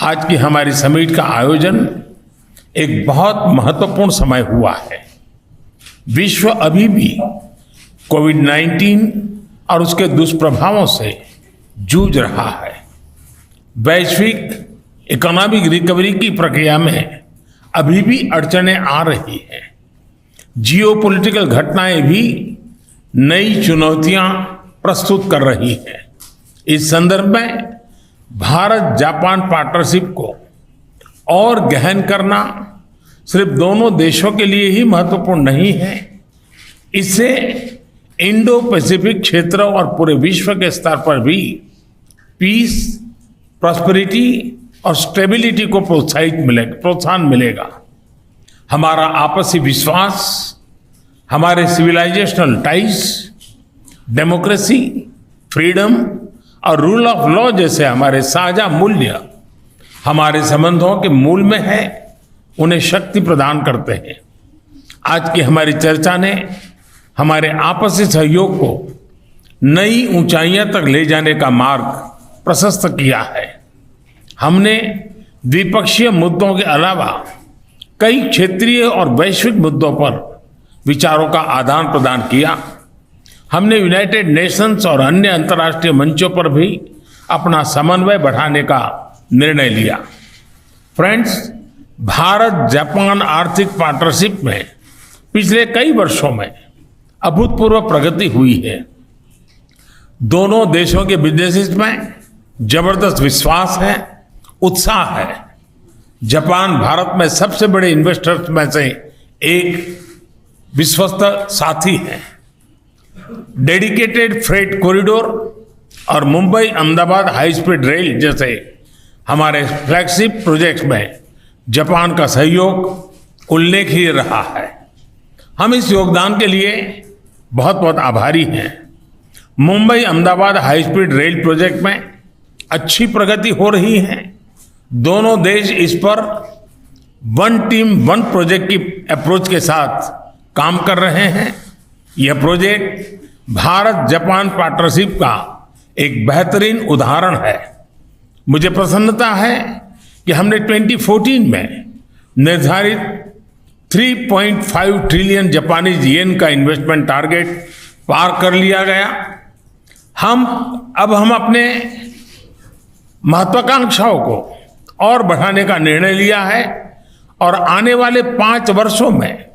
आज की हमारी समिट का आयोजन एक बहुत महत्वपूर्ण समय हुआ है। विश्व अभी भी कोविड-19 और उसके दुष्प्रभावों से जूझ रहा है। वैश्विक इकोनॉमिक रिकवरी की प्रक्रिया में अभी भी अड़चनें आ रही हैं। जियोपॉलिटिकल घटनाएं भी नई चुनौतियां प्रस्तुत कर रही हैं। इस संदर्भ में भारत जापान पार्टनरशिप को और गहन करना सिर्फ दोनों देशों के लिए ही महत्वपूर्ण नहीं है, इससे इंडो पैसिफिक क्षेत्र और पूरे विश्व के स्तर पर भी पीस, प्रॉस्पेरिटी और स्टेबिलिटी को प्रोत्साहन मिलेगा। हमारा आपसी विश्वास, हमारे सिविलाइजेशनल टाइज, डेमोक्रेसी, फ्रीडम और रूल ऑफ लॉ जैसे हमारे साझा मूल्य हमारे संबंधों के मूल में है, उन्हें शक्ति प्रदान करते हैं। आज की हमारी चर्चा ने हमारे आपसी सहयोग को नई ऊंचाइयां तक ले जाने का मार्ग प्रशस्त किया है। हमने द्विपक्षीय मुद्दों के अलावा कई क्षेत्रीय और वैश्विक मुद्दों पर विचारों का आदान प्रदान किया। हमने यूनाइटेड नेशंस और अन्य अंतर्राष्ट्रीय मंचों पर भी अपना समन्वय बढ़ाने का निर्णय लिया। फ्रेंड्स, भारत जापान आर्थिक पार्टनरशिप में पिछले कई वर्षों में अभूतपूर्व प्रगति हुई है। दोनों देशों के बिजनेसेस में जबरदस्त विश्वास है, उत्साह है। जापान भारत में सबसे बड़े इन्वेस्टर्स में से एक विश्वस्त साथी है। डेडिकेटेड फ्रेट कॉरिडोर और Mumbai Ahmedabad high speed rail जैसे हमारे फ्लैगशिप प्रोजेक्ट्स में जापान का सहयोग उल्लेखनीय रहा है। हम इस योगदान के लिए बहुत बहुत आभारी हैं। Mumbai Ahmedabad high speed rail project में अच्छी प्रगति हो रही है। दोनों देश इस पर वन टीम वन प्रोजेक्ट की अप्रोच के साथ काम कर रहे हैं। यह प्रोजेक्ट भारत जापान पार्टनरशिप का एक बेहतरीन उदाहरण है। मुझे प्रसन्नता है कि हमने 2014 में निर्धारित 3.5 ट्रिलियन जापानीज येन का इन्वेस्टमेंट टारगेट पार कर लिया गया। हम अपने महत्वाकांक्षाओं को और बढ़ाने का निर्णय लिया है और आने वाले 5 वर्षों में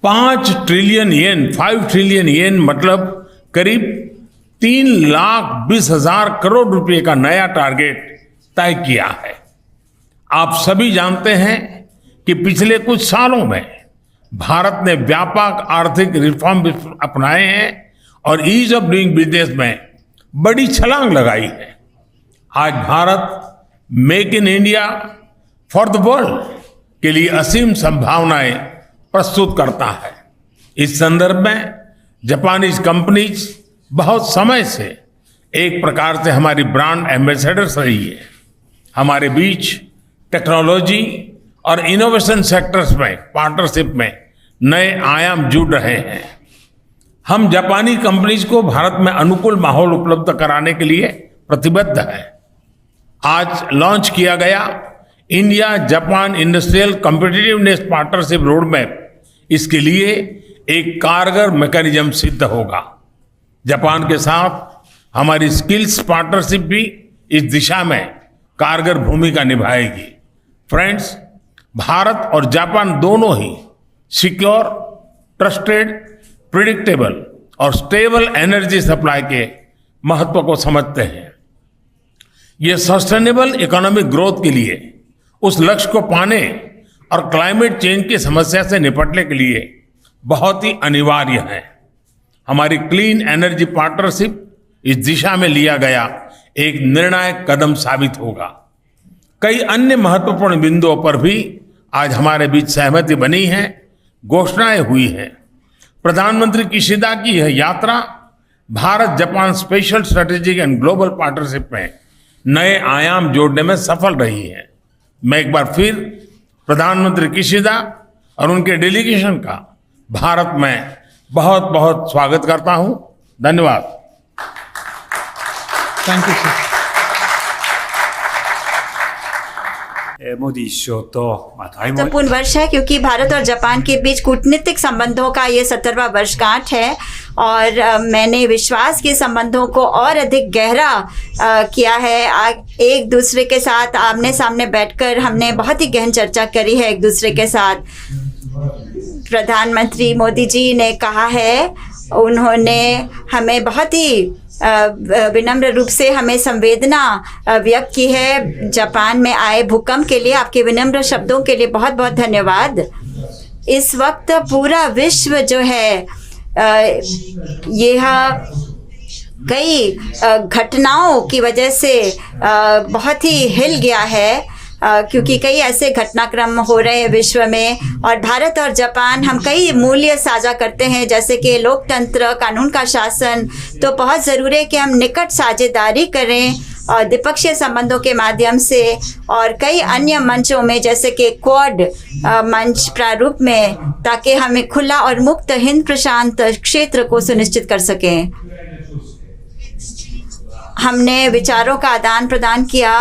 5 ट्रिलियन येन मतलब करीब 3,20,000 करोड़ रुपए का नया टारगेट तय किया है। आप सभी जानते हैं कि पिछले कुछ सालों में भारत ने व्यापक आर्थिक रिफॉर्म अपनाए हैं और ईज ऑफ डूइंग बिजनेस में बड़ी छलांग लगाई है। आज Bharat make in India for the world के लिए असीम संभावनाएं प्रस्तुत करता है। इस संदर्भ में जापानीज कंपनीज बहुत समय से एक प्रकार से हमारी ब्रांड एम्बेसडर्स रही है। हमारे बीच टेक्नोलॉजी और इनोवेशन सेक्टर्स में पार्टनरशिप में नए आयाम जुड़ रहे हैं। हम जापानी कंपनीज को भारत में अनुकूल माहौल उपलब्ध कराने के लिए प्रतिबद्ध हैं। आज लॉन्च किया गया India Japan industrial competitiveness partnership road map इसके लिए एक कारगर मैकेनिज्म सिद्ध होगा। जापान के साथ हमारी स्किल्स पार्टनरशिप भी इस दिशा में कारगर भूमिका निभाएगी। फ्रेंड्स, भारत और जापान दोनों ही सिक्योर, ट्रस्टेड, प्रिडिक्टेबल और स्टेबल एनर्जी सप्लाई के महत्व को समझते हैं। ये सस्टेनेबल इकोनॉमिक ग्रोथ के लिए, उस लक्ष्य को पाने और क्लाइमेट चेंज की समस्या से निपटने के लिए बहुत ही अनिवार्य है। हमारी क्लीन एनर्जी पार्टनरशिप इस दिशा में लिया गया एक निर्णायक कदम साबित होगा। कई अन्य महत्वपूर्ण बिंदुओं पर भी आज हमारे बीच सहमति बनी है, घोषणाएं हुई हैं। प्रधानमंत्री किशिदा की यह यात्रा Bharat Japan special strategic and global partnership में नए आयाम जोड़ने में सफल रही है। मैं एक बार फिर प्रधानमंत्री किशिदा और उनके डेलीगेशन का भारत में बहुत बहुत स्वागत करता हूं। धन्यवाद। Thank you sir. मोदी首相と、対話महत्वपूर्ण वर्ष है क्योंकि भारत और जापान के बीच कूटनीतिक संबंधों का ये 70वां वर्षगांठ है और मैंने विश्वास के संबंधों को और अधिक गहरा किया है। एक दूसरे के साथ आमने सामने बैठकर हमने बहुत ही गहन चर्चा करी है एक दूसरे के साथ। प्रधानमंत्री मोदी जी ने कहा है, उन्होंने हमें बहुत ही विनम्र रूप से हमें संवेदना व्यक्त की है जापान में आए भूकंप के लिए। आपके विनम्र शब्दों के लिए बहुत बहुत धन्यवाद। इस वक्त पूरा विश्व जो है यह कई घटनाओं की वजह से बहुत ही हिल गया है क्योंकि कई ऐसे घटनाक्रम हो रहे हैं विश्व में और भारत और जापान हम कई मूल्य साझा करते हैं जैसे कि लोकतंत्र, कानून का शासन। तो बहुत ज़रूरी है कि हम निकट साझेदारी करें और द्विपक्षीय संबंधों के माध्यम से और कई अन्य मंचों में जैसे कि क्वाड मंच प्रारूप में, ताकि हमें खुला और मुक्त हिंद प्रशांत क्षेत्र को सुनिश्चित कर सकें। हमने विचारों का आदान प्रदान किया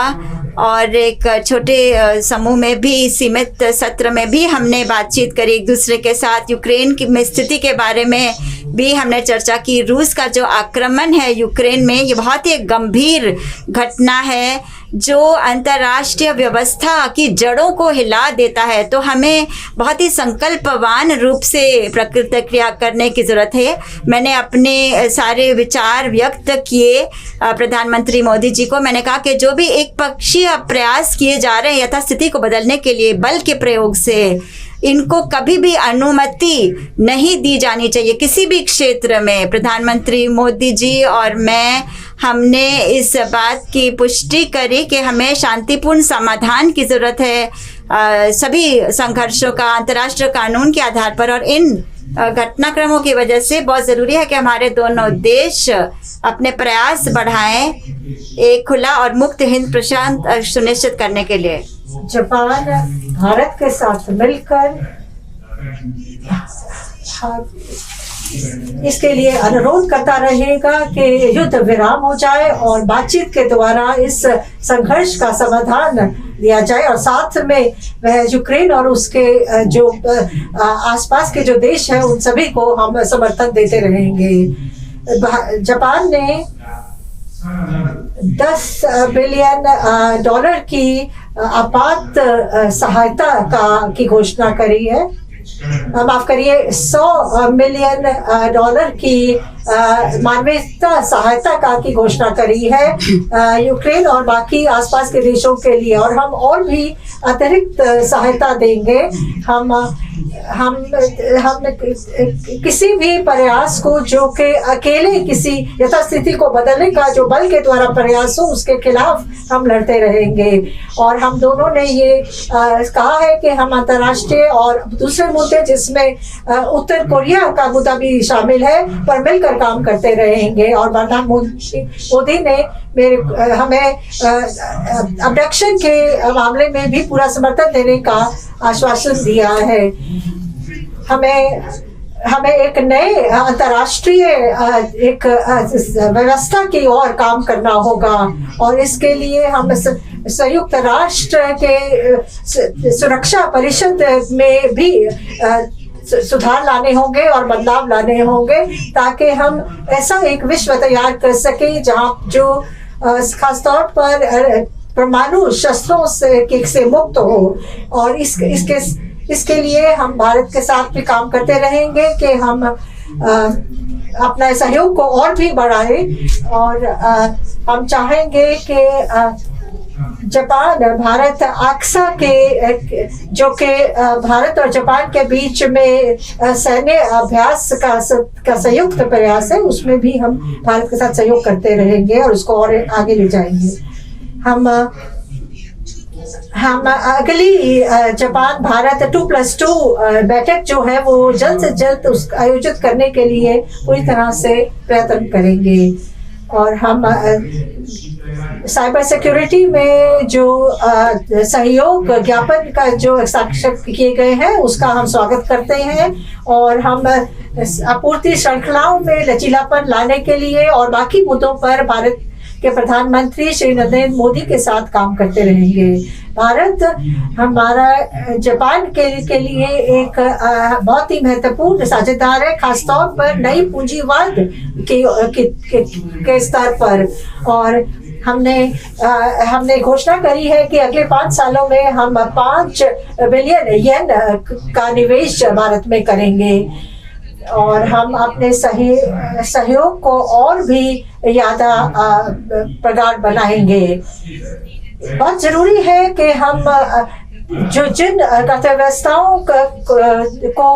और एक छोटे समूह में भी, सीमित सत्र में भी हमने बातचीत करी एक दूसरे के साथ। यूक्रेन की में स्थिति के बारे में भी हमने चर्चा की। रूस का जो आक्रमण है यूक्रेन में, ये बहुत ही गंभीर घटना है जो अंतर्राष्ट्रीय व्यवस्था की जड़ों को हिला देता है। तो हमें बहुत ही संकल्पवान रूप से प्रतिक्रिया करने की ज़रूरत है। मैंने अपने सारे विचार व्यक्त किए प्रधानमंत्री मोदी जी को। मैंने कहा कि जो भी एक पक्षीय प्रयास किए जा रहे हैं यथास्थिति को बदलने के लिए बल के प्रयोग से, इनको कभी भी अनुमति नहीं दी जानी चाहिए किसी भी क्षेत्र में। प्रधानमंत्री मोदी जी और मैं, हमने इस बात की पुष्टि करी कि हमें शांतिपूर्ण समाधान की ज़रूरत है सभी संघर्षों का अंतर्राष्ट्रीय कानून के आधार पर। और इन घटनाक्रमों की वजह से बहुत ज़रूरी है कि हमारे दोनों देश अपने प्रयास बढ़ाएं एक खुला और मुक्त हिंद प्रशांत सुनिश्चित करने के लिए। जापान भारत के साथ मिलकर इसके लिए अनुरोध करता रहेगा कि युद्ध विराम हो जाए और बातचीत के द्वारा इस संघर्ष का समाधान दिया जाए। और साथ में वह यूक्रेन और उसके जो आसपास के जो देश हैं उन सभी को हम समर्थन देते रहेंगे। जापान ने $10 बिलियन की आपात सहायता की घोषणा करी है। माफ करिए, $100 मिलियन की मानवीयता सहायता की घोषणा करी है यूक्रेन और बाकी आसपास के देशों के लिए। और हम और भी अतिरिक्त सहायता देंगे। हम किसी भी प्रयास को जो कि अकेले किसी यथास्थिति को बदलने का जो बल के द्वारा प्रयास हो, उसके खिलाफ हम लड़ते रहेंगे। और हम दोनों ने ये कहा है कि हम अंतर्राष्ट्रीय और दूसरे मुद्दे जिसमें उत्तर कोरिया का मुद्दा भी शामिल है पर मिलकर काम करते रहेंगे। और प्रधानमंत्री मोदी ने हमें अबडक्शन के मामले में भी पूरा समर्थन देने का आश्वासन दिया है। हमें एक नए अंतर्राष्ट्रीय एक व्यवस्था की ओर काम करना होगा और इसके लिए हम संयुक्त राष्ट्र के सुरक्षा परिषद में भी सुधार लाने होंगे और बदलाव लाने होंगे ताकि हम ऐसा एक विश्व तैयार कर सके जहां जो खासतौर पर परमाणु शस्त्रों से मुक्त हो। और इसके लिए हम भारत के साथ भी काम करते रहेंगे कि हम अपना सहयोग को और भी बढ़ाएं। और हम चाहेंगे कि जापान भारत आक्सा के जो कि भारत और जापान के बीच में सैन्य अभ्यास का संयुक्त प्रयास है, उसमें भी हम भारत के साथ सहयोग करते रहेंगे और उसको और आगे ले जाएंगे। हम अगली जापान भारत 2+2 बैठक जो है वो जल्द से जल्द आयोजित करने के लिए पूरी तरह से प्रयत्न करेंगे। और हम साइबर सिक्योरिटी में जो सहयोग ज्ञापन का जो हस्ताक्षर किए गए हैं उसका हम स्वागत करते हैं। और हम आपूर्ति श्रृंखलाओं में लचीलापन लाने के लिए और बाकी मुद्दों पर भारत के प्रधानमंत्री श्री नरेंद्र मोदी के साथ काम करते रहेंगे। भारत हमारा जापान के लिए एक बहुत ही महत्वपूर्ण साझेदार है, खासतौर पर नई पूंजीवाद के स्तर पर। और हमने घोषणा करी है कि अगले 5 सालों में हम 5 बिलियन येन का निवेश भारत में करेंगे और हम अपने सहयोग को और भी ज्यादा प्रगाढ़ बनाएंगे। बहुत जरूरी है कि हम जिन अर्थव्यवस्थाओं को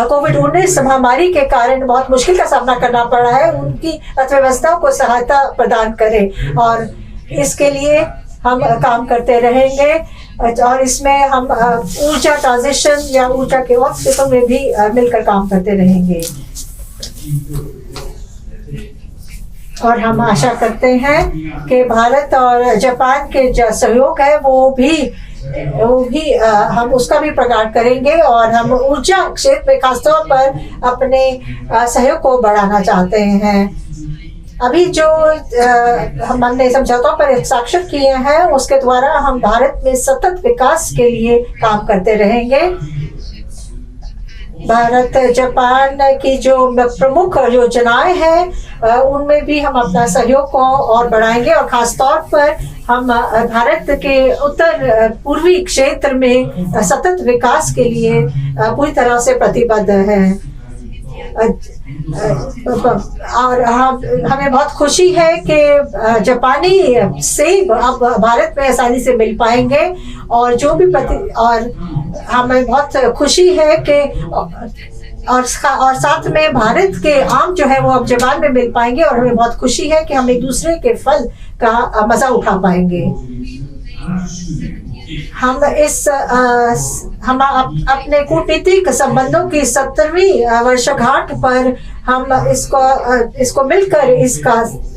कोविड-19 महामारी के कारण बहुत मुश्किल का सामना करना पड़ा है, उनकी अर्थव्यवस्थाओं को सहायता प्रदान करें और इसके लिए हम काम करते रहेंगे। और इसमें हम ऊर्जा ट्रांजिशन या ऊर्जा के और क्षेत्रों में भी मिलकर काम करते रहेंगे। और हम आशा करते हैं कि भारत और जापान के जो सहयोग है वो भी हम उसका भी प्रगाढ़ करेंगे और हम ऊर्जा क्षेत्र में खासतौर पर अपने सहयोग को बढ़ाना चाहते हैं। अभी जो हमने समझौतों पर हस्ताक्षर किए हैं उसके द्वारा हम भारत में सतत विकास के लिए काम करते रहेंगे। भारत जापान की जो प्रमुख योजनाएं हैं उनमें भी हम अपना सहयोग को और बढ़ाएंगे और खासतौर पर हम भारत के उत्तर पूर्वी क्षेत्र में सतत विकास के लिए पूरी तरह से प्रतिबद्ध हैं। और हमें बहुत खुशी है कि जापानी सेब अब भारत में आसानी से मिल पाएंगे और जो भी और हमें बहुत खुशी है कि और साथ में भारत के आम जो है वो अब जापान में मिल पाएंगे और हमें बहुत खुशी है कि हम एक दूसरे के फल का मजा उठा पाएंगे। हम अपने कूटनीतिक संबंधों की 70वीं वर्षगांठ पर हम इसको मिलकर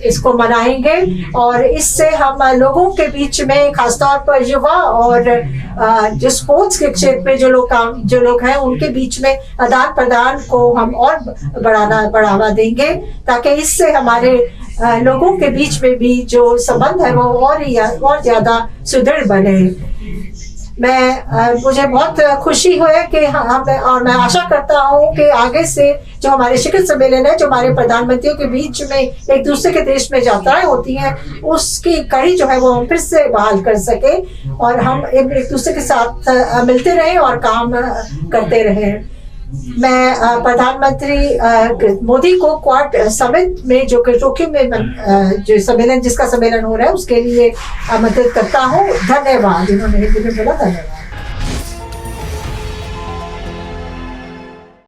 इसको मनाएंगे और इससे हम लोगों के बीच में खासतौर पर युवा और जो स्पोर्ट्स के क्षेत्र में जो लोग हैं उनके बीच में आदान प्रदान को हम और बढ़ावा देंगे ताकि इससे हमारे लोगों के बीच में भी जो संबंध है वो और ज्यादा सुदृढ़ बने। मुझे बहुत खुशी है कि और मैं आशा करता हूँ कि आगे से जो हमारे शिखर सम्मेलन है, जो हमारे प्रधानमंत्रियों के बीच में एक दूसरे के देश में यात्राएं होती हैं, उसकी कड़ी जो है वो हम फिर से बहाल कर सके और हम एक दूसरे के साथ मिलते रहें और काम करते रहें। मैं प्रधानमंत्री मोदी को क्वाड समिट में जो टोक्यो में जो सम्मेलन जिसका सम्मेलन हो रहा है उसके लिए आमंत्रित करता हूँ। धन्यवाद। इन्होंने हिंदी में बोला। धन्यवाद।